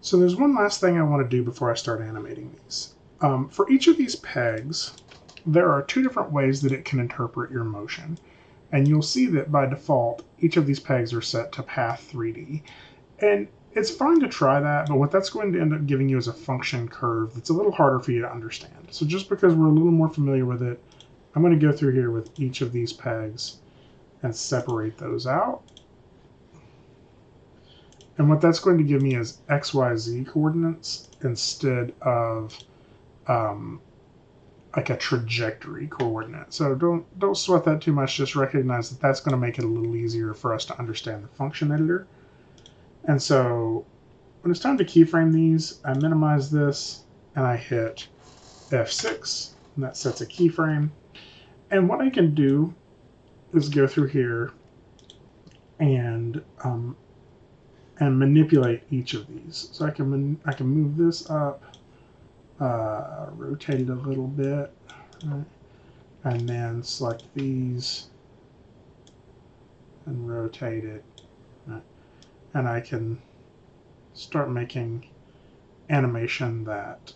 So there's one last thing I want to do before I start animating these. For each of these pegs, there are two different ways that it can interpret your motion. And you'll see that by default, each of these pegs are set to path 3D. And it's fine to try that, but what that's going to end up giving you is a function curve that's a little harder for you to understand. So just because we're a little more familiar with it, I'm going to go through here with each of these pegs and separate those out. And what that's going to give me is XYZ coordinates instead of like a trajectory coordinate. So don't sweat that too much. Just recognize that that's going to make it a little easier for us to understand the function editor. And so when it's time to keyframe these, I minimize this and I hit F6, and that sets a keyframe. And what I can do is go through here and manipulate each of these. So I can move this up, rotate it a little bit, right? And then select these and rotate it, right? And I can start making animation that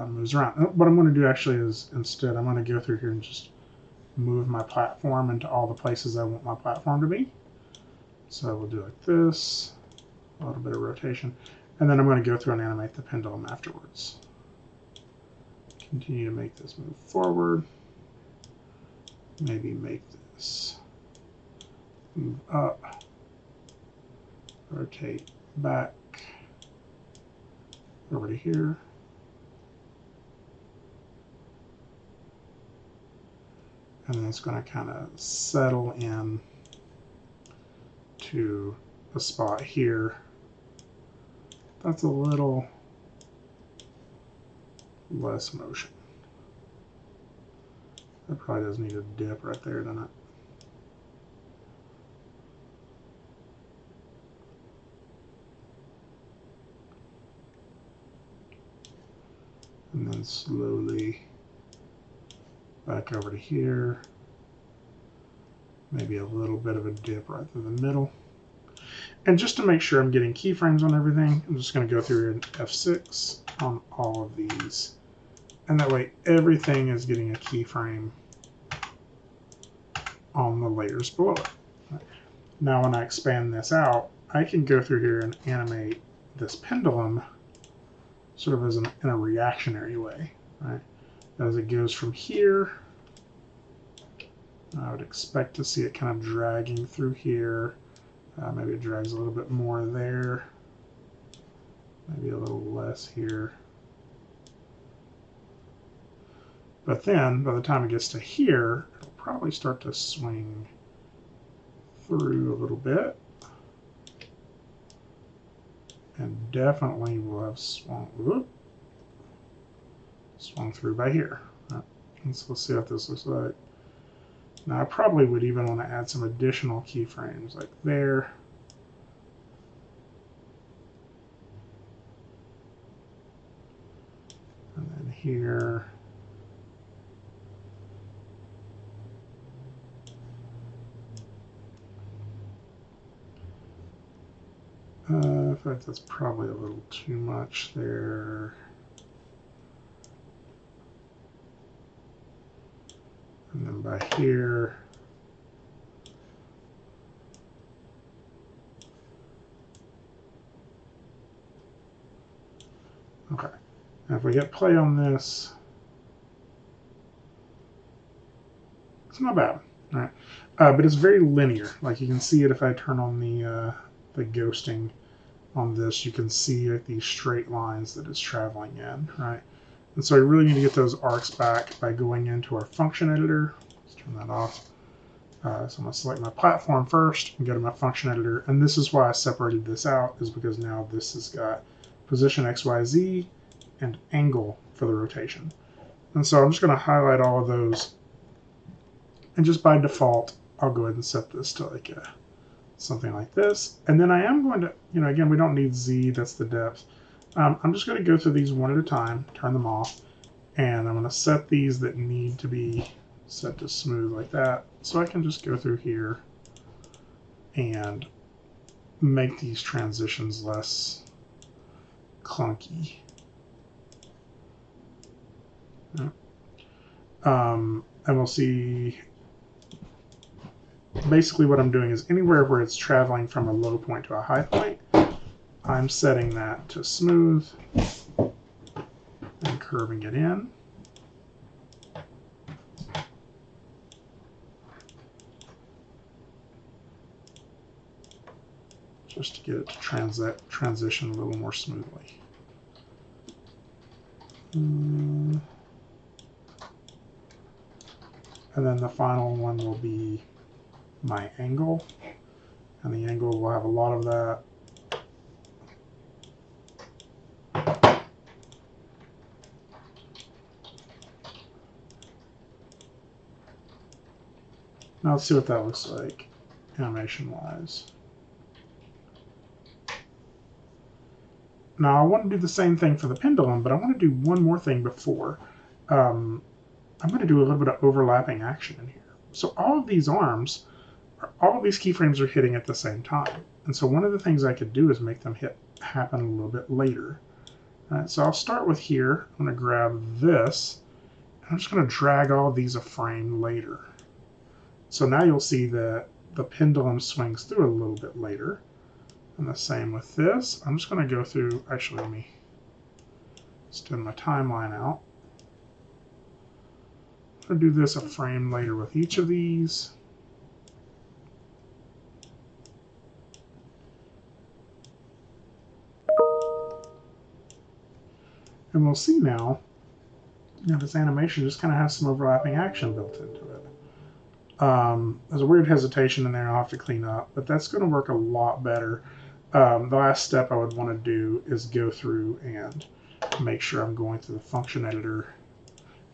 moves around. What I'm going to do actually is instead I'm going to go through here and just move my platform into all the places I want my platform to be. So we'll do like this, a little bit of rotation, and then I'm going to go through and animate the pendulum afterwards. Continue to make this move forward. Maybe make this move up, rotate back over to here. And then it's going to kind of settle in to a spot here. That's a little less motion. That probably does need a dip right there, doesn't it? And then slowly back over to here. Maybe a little bit of a dip right through the middle. And just to make sure I'm getting keyframes on everything, I'm just going to go through here and F6 on all of these. And that way everything is getting a keyframe on the layers below it. Now when I expand this out, I can go through here and animate this pendulum sort of as in a reactionary way, right? As it goes from here, I would expect to see it kind of dragging through here. Maybe it drags a little bit more there. Maybe a little less here. But then, by the time it gets to here, it'll probably start to swing through a little bit. And definitely will have swung through by here. Right. And so let's see what this looks like. Now I probably would even want to add some additional keyframes like there. And then here. In fact, that's probably a little too much there. And then by here, okay. Now if we hit play on this, it's not bad, all right? But it's very linear. Like you can see it if I turn on the ghosting on this, you can see like these straight lines that it's traveling in, right? And so I really need to get those arcs back by going into our function editor. Let's turn that off. So I'm going to select my platform first and go to my function editor. And this is why I separated this out, is because now this has got position XYZ and angle for the rotation. And so I'm just going to highlight all of those. And just by default, I'll go ahead and set this to like something like this. And then I am going to, again, we don't need Z, that's the depth. I'm just going to go through these one at a time, turn them off, and I'm going to set these that need to be set to smooth like that. So I can just go through here and make these transitions less clunky. And we'll see, basically what I'm doing is anywhere where it's traveling from a low point to a high point, I'm setting that to smooth and curving it in. Just to get it to transition a little more smoothly. And then the final one will be my angle. And the angle will have a lot of that. Now let's see what that looks like animation-wise. Now I want to do the same thing for the pendulum, but I want to do one more thing before. I'm going to do a little bit of overlapping action in here. So all of these arms, all of these keyframes are hitting at the same time. And so one of the things I could do is make them happen a little bit later. All right, so I'll start with here. I'm going to grab this. And I'm just going to drag all of these a frame later. So now you'll see that the pendulum swings through a little bit later. And the same with this. I'm just going to go through, actually let me extend my timeline out. I'm going to do this a frame later with each of these. And we'll see now, this animation just kind of has some overlapping action built into it. There's a weird hesitation in there I'll have to clean up, but that's going to work a lot better. The last step I would want to do is go through and make sure I'm going through the function editor.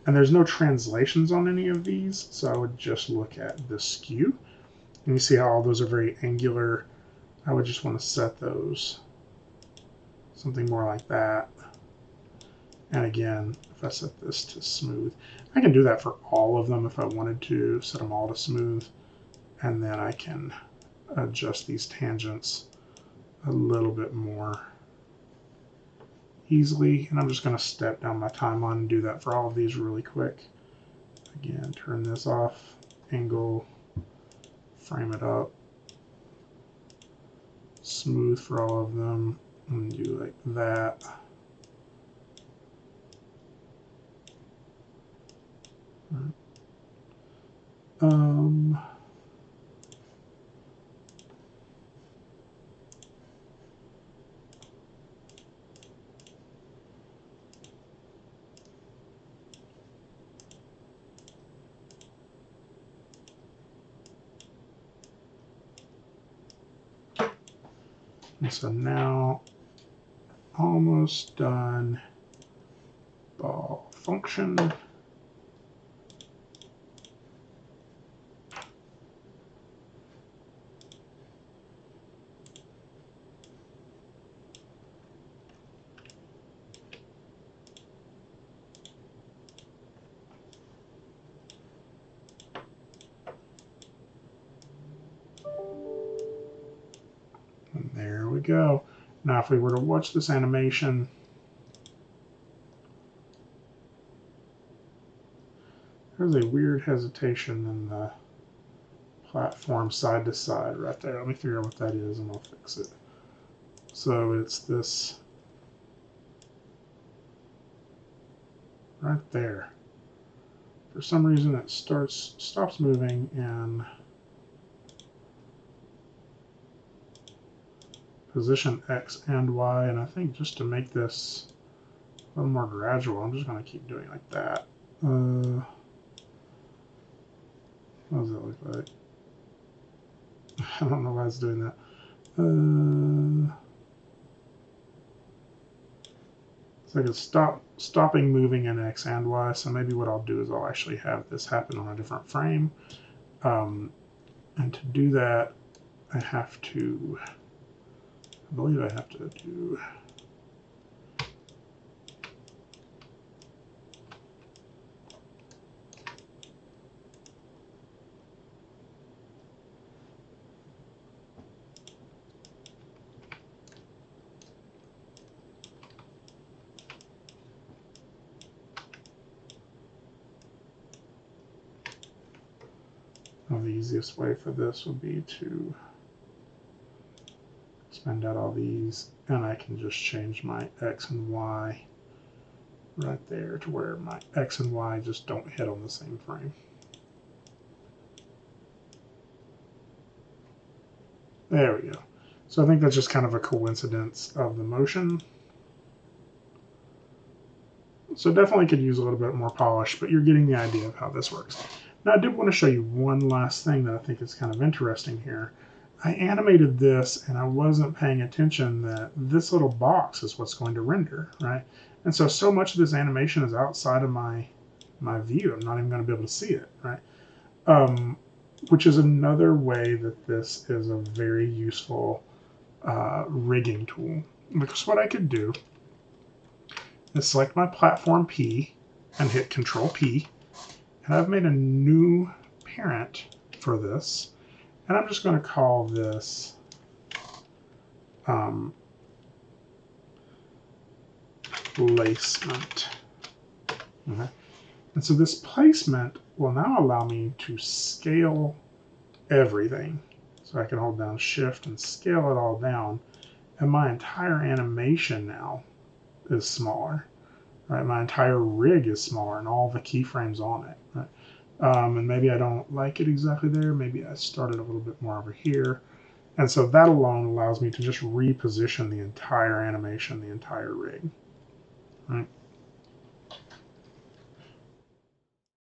And there's no translations on any of these, so I would just look at the skew. And you see how all those are very angular. I would just want to set those something more like that. And again, if I set this to smooth, I can do that for all of them if I wanted to, set them all to smooth. And then I can adjust these tangents a little bit more easily. And I'm just going to step down my timeline and do that for all of these really quick. Again, turn this off, angle, frame it up, smooth for all of them, and do like that. And so now, almost done. Ball function. And there we go. Now if we were to watch this animation, there's a weird hesitation in the platform side to side right there. Let me figure out what that is and I'll fix it. So it's this right there. For some reason it stops moving and position X and Y, and I think just to make this a little more gradual, I'm just going to keep doing like that. What does that look like? I don't know why it's doing that. It's like it's stopping moving in X and Y, so maybe what I'll do is I'll actually have this happen on a different frame. And to do that, I believe I have to do Well, the easiest way for this would be to spend out all these, and I can just change my X and Y right there to where my X and Y just don't hit on the same frame. There we go. So I think that's just kind of a coincidence of the motion. So definitely could use a little bit more polish, but you're getting the idea of how this works. Now I did want to show you one last thing that I think is kind of interesting here. I animated this and I wasn't paying attention that this little box is what's going to render, right? And so much of this animation is outside of my view. I'm not even going to be able to see it, right? Which is another way that this is a very useful rigging tool. Because what I could do is select my platform P and hit Control P, and I've made a new parent for this, and I'm just going to call this placement. Okay. And so this placement will now allow me to scale everything. So I can hold down Shift and scale it all down, and my entire animation now is smaller. Right, my entire rig is smaller, and all the keyframes on it. Right? And maybe I don't like it exactly there. Maybe I started a little bit more over here. And so that alone allows me to just reposition the entire animation, the entire rig. Right?